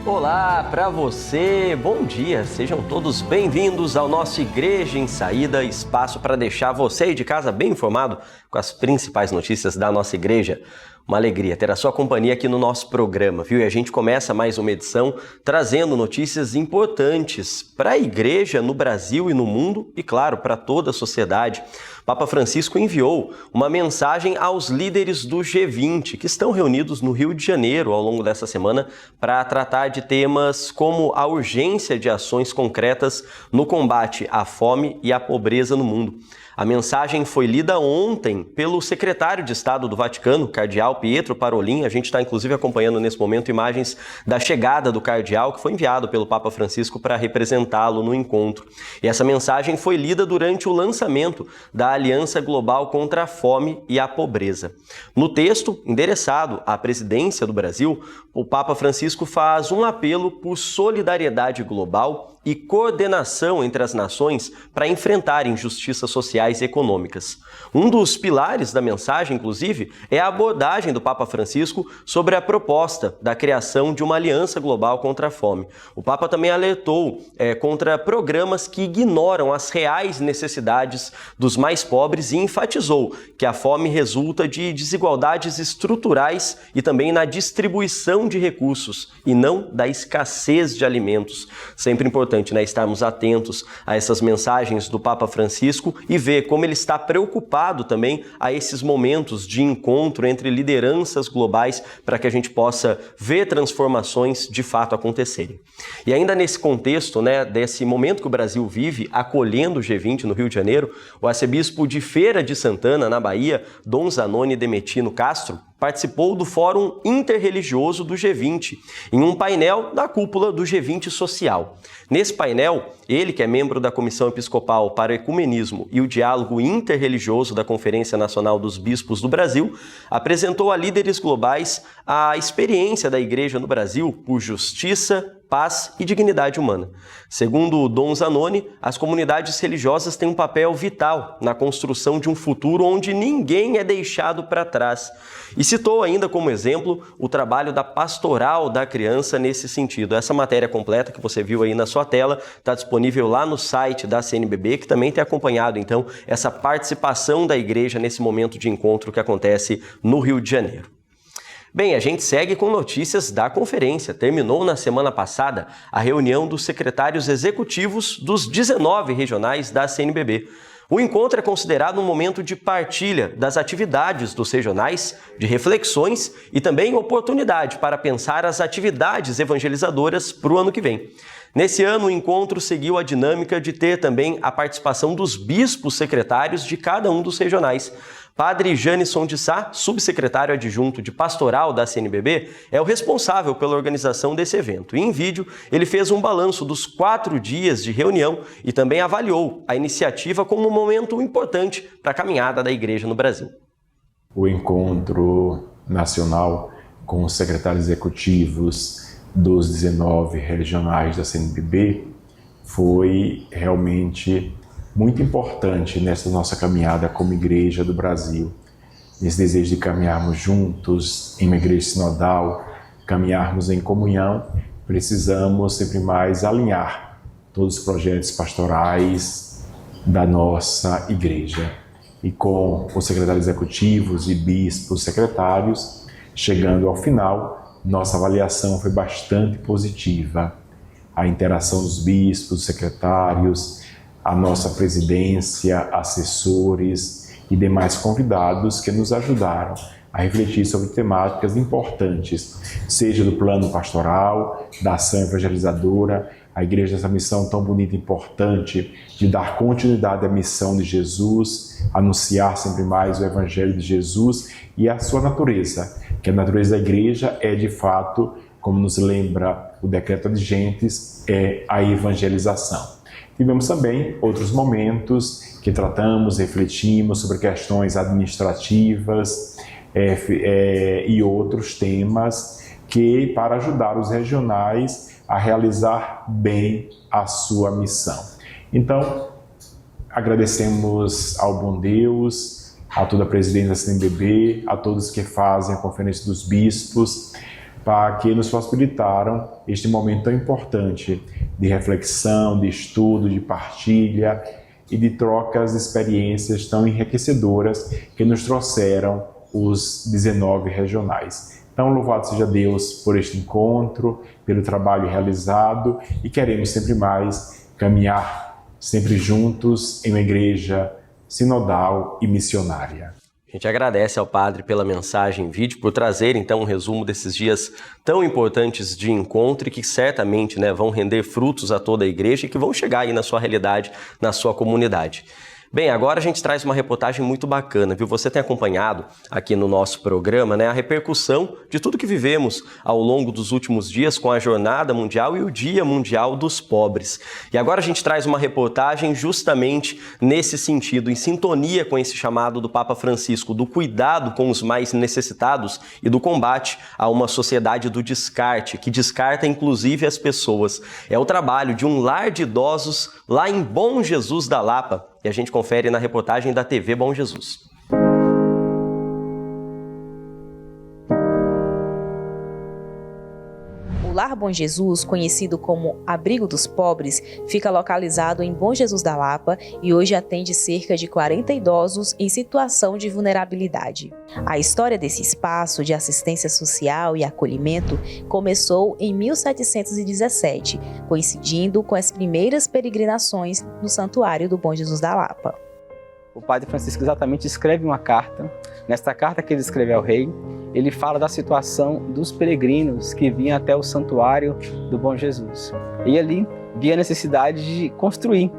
Olá para você, bom dia, sejam todos bem-vindos ao nosso Igreja em Saída, espaço para deixar você aí de casa bem informado com as principais notícias da nossa igreja. Uma alegria ter a sua companhia aqui no nosso programa, viu? E a gente começa mais uma edição trazendo notícias importantes para a igreja no Brasil e no mundo e, claro, para toda a sociedade. Papa Francisco enviou uma mensagem aos líderes do G20, que estão reunidos no Rio de Janeiro ao longo dessa semana para tratar de temas como a urgência de ações concretas no combate à fome e à pobreza no mundo. A mensagem foi lida ontem pelo secretário de Estado do Vaticano, cardeal Pietro Parolin. A gente está inclusive acompanhando nesse momento imagens da chegada do cardeal, que foi enviado pelo Papa Francisco para representá-lo no encontro. E essa mensagem foi lida durante o lançamento da Aliança Global contra a Fome e a Pobreza. No texto, endereçado à presidência do Brasil, o Papa Francisco faz um apelo por solidariedade global e coordenação entre as nações para enfrentar injustiças sociais e econômicas. Um dos pilares da mensagem, inclusive, é a abordagem do Papa Francisco sobre a proposta da criação de uma aliança global contra a fome. O Papa também alertou contra programas que ignoram as reais necessidades dos mais pobres e enfatizou que a fome resulta de desigualdades estruturais e também na distribuição de recursos e não da escassez de alimentos. Sempre importante, estarmos atentos a essas mensagens do Papa Francisco e ver como ele está preocupado também a esses momentos de encontro entre lideranças globais para que a gente possa ver transformações de fato acontecerem. E ainda nesse contexto, desse momento que o Brasil vive, acolhendo o G20 no Rio de Janeiro, o arcebispo de Feira de Santana, na Bahia, Dom Zanoni Demetino Castro, participou do Fórum Interreligioso do G20, em um painel da cúpula do G20 Social. Nesse painel, ele, que é membro da Comissão Episcopal para o Ecumenismo e o Diálogo Interreligioso da Conferência Nacional dos Bispos do Brasil, apresentou a líderes globais a experiência da Igreja no Brasil por justiça, paz e dignidade humana. Segundo o Dom Zanoni, as comunidades religiosas têm um papel vital na construção de um futuro onde ninguém é deixado para trás. E citou ainda como exemplo o trabalho da Pastoral da Criança nesse sentido. Essa matéria completa que você viu aí na sua tela está disponível lá no site da CNBB, que também tem acompanhado então essa participação da igreja nesse momento de encontro que acontece no Rio de Janeiro. Bem, a gente segue com notícias da conferência. Terminou na semana passada a reunião dos secretários executivos dos 19 regionais da CNBB. O encontro é considerado um momento de partilha das atividades dos regionais, de reflexões e também oportunidade para pensar as atividades evangelizadoras para o ano que vem. Nesse ano, o encontro seguiu a dinâmica de ter também a participação dos bispos secretários de cada um dos regionais. Padre Janisson de Sá, subsecretário adjunto de pastoral da CNBB, é o responsável pela organização desse evento. E em vídeo, ele fez um balanço dos 4 dias de reunião e também avaliou a iniciativa como um momento importante para a caminhada da igreja no Brasil. O encontro nacional com os secretários executivos dos 19 regionais da CNBB foi realmente muito importante nessa nossa caminhada como Igreja do Brasil. Nesse desejo de caminharmos juntos em uma igreja sinodal, caminharmos em comunhão, precisamos sempre mais alinhar todos os projetos pastorais da nossa igreja. E com os secretários executivos e bispos secretários, chegando ao final, nossa avaliação foi bastante positiva. A interação dos bispos, secretários, a nossa presidência, assessores e demais convidados que nos ajudaram a refletir sobre temáticas importantes, seja do plano pastoral, da ação evangelizadora, a igreja tem essa missão tão bonita e importante de dar continuidade à missão de Jesus, anunciar sempre mais o evangelho de Jesus e a sua natureza, que a natureza da igreja é de fato, como nos lembra o decreto de Gentes, é a evangelização. Tivemos também outros momentos que tratamos, refletimos sobre questões administrativas e outros temas que para ajudar os regionais a realizar bem a sua missão. Então, agradecemos ao bom Deus, a toda a presidência da CNBB, a todos que fazem a Conferência dos Bispos, para que nos possibilitaram este momento tão importante de reflexão, de estudo, de partilha e de trocas de experiências tão enriquecedoras que nos trouxeram os 19 regionais. Então, louvado seja Deus por este encontro, pelo trabalho realizado, e queremos sempre mais caminhar sempre juntos em uma igreja sinodal e missionária. A gente agradece ao Padre pela mensagem em vídeo, por trazer então um resumo desses dias tão importantes de encontro e que certamente, né, vão render frutos a toda a igreja e que vão chegar aí na sua realidade, na sua comunidade. Bem, agora a gente traz uma reportagem muito bacana, viu? Você tem acompanhado aqui no nosso programa, né, a repercussão de tudo que vivemos ao longo dos últimos dias com a Jornada Mundial e o Dia Mundial dos Pobres. E agora a gente traz uma reportagem justamente nesse sentido, em sintonia com esse chamado do Papa Francisco do cuidado com os mais necessitados e do combate a uma sociedade do descarte, que descarta inclusive as pessoas. É o trabalho de um lar de idosos lá em Bom Jesus da Lapa. E a gente confere na reportagem da TV Bom Jesus. O Lar Bom Jesus, conhecido como Abrigo dos Pobres, fica localizado em Bom Jesus da Lapa e hoje atende cerca de 40 idosos em situação de vulnerabilidade. A história desse espaço de assistência social e acolhimento começou em 1717, coincidindo com as primeiras peregrinações no Santuário do Bom Jesus da Lapa. O Padre Francisco exatamente escreve uma carta. Nesta carta que ele escreve ao rei, ele fala da situação dos peregrinos que vinham até o Santuário do Bom Jesus. E ali via a necessidade de construir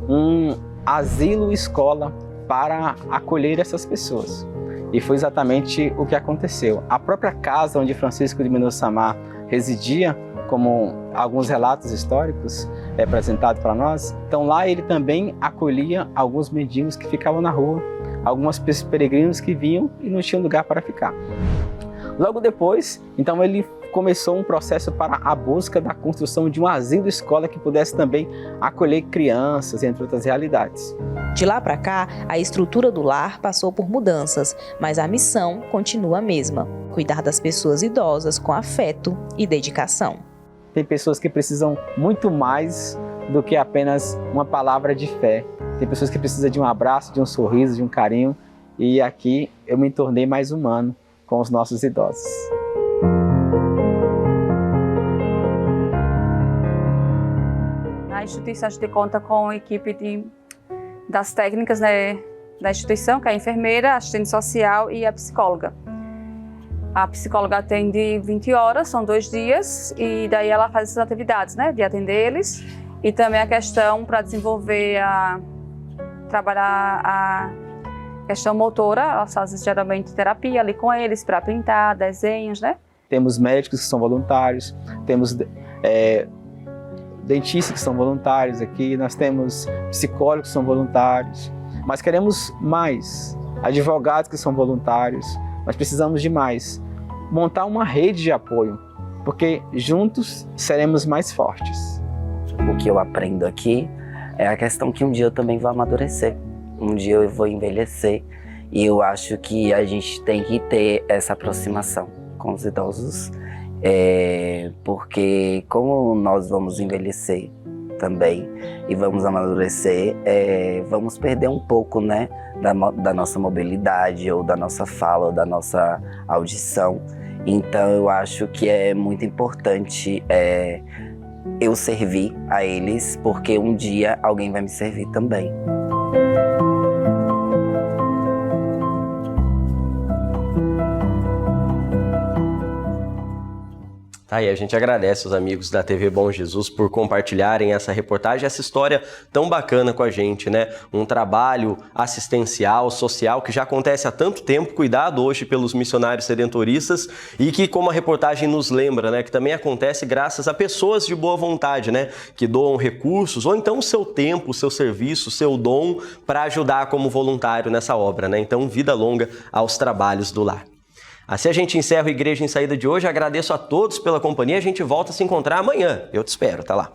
um asilo-escola para acolher essas pessoas. E foi exatamente o que aconteceu. A própria casa onde Francisco de Mendonça Samar residia, como alguns relatos históricos apresentados para nós, então lá ele também acolhia alguns mendigos que ficavam na rua, alguns peregrinos que vinham e não tinham lugar para ficar. Logo depois, então ele começou um processo para a busca da construção de um asilo-escola que pudesse também acolher crianças, entre outras realidades. De lá para cá, a estrutura do lar passou por mudanças, mas a missão continua a mesma: cuidar das pessoas idosas com afeto e dedicação. Tem pessoas que precisam muito mais do que apenas uma palavra de fé. Tem pessoas que precisam de um abraço, de um sorriso, de um carinho. E aqui eu me tornei mais humano com os nossos idosos. Na instituição a gente conta com a equipe das técnicas, né, da instituição, que é a enfermeira, a assistente social e a psicóloga. A psicóloga atende 20 horas, são 2 dias, e daí ela faz essas atividades, né, de atender eles. E também a questão para desenvolver, trabalhar a questão motora, elas fazem geralmente terapia ali com eles, para pintar, desenhos, né. Temos médicos que são voluntários, temos dentistas que são voluntários aqui, nós temos psicólogos que são voluntários, mas queremos mais, advogados que são voluntários. Nós precisamos de mais. Montar uma rede de apoio, porque juntos seremos mais fortes. O que eu aprendo aqui é a questão que um dia eu também vou amadurecer. Um dia eu vou envelhecer. E eu acho que a gente tem que ter essa aproximação com os idosos. Porque como nós vamos envelhecer também e vamos amadurecer, vamos perder um pouco, né, da nossa mobilidade, ou da nossa fala, ou da nossa audição. Então eu acho que é muito importante eu servir a eles, porque um dia alguém vai me servir também. Tá aí, a gente agradece os amigos da TV Bom Jesus por compartilharem essa reportagem, essa história tão bacana com a gente, né? Um trabalho assistencial, social, que já acontece há tanto tempo, cuidado hoje pelos missionários redentoristas, e que, como a reportagem nos lembra, né, que também acontece graças a pessoas de boa vontade, né, que doam recursos, ou então o seu tempo, o seu serviço, o seu dom para ajudar como voluntário nessa obra, né? Então, vida longa aos trabalhos do lar. Assim a gente encerra o Igreja em Saída de hoje. Agradeço a todos pela companhia. A gente volta a se encontrar amanhã. Eu te espero. Até lá.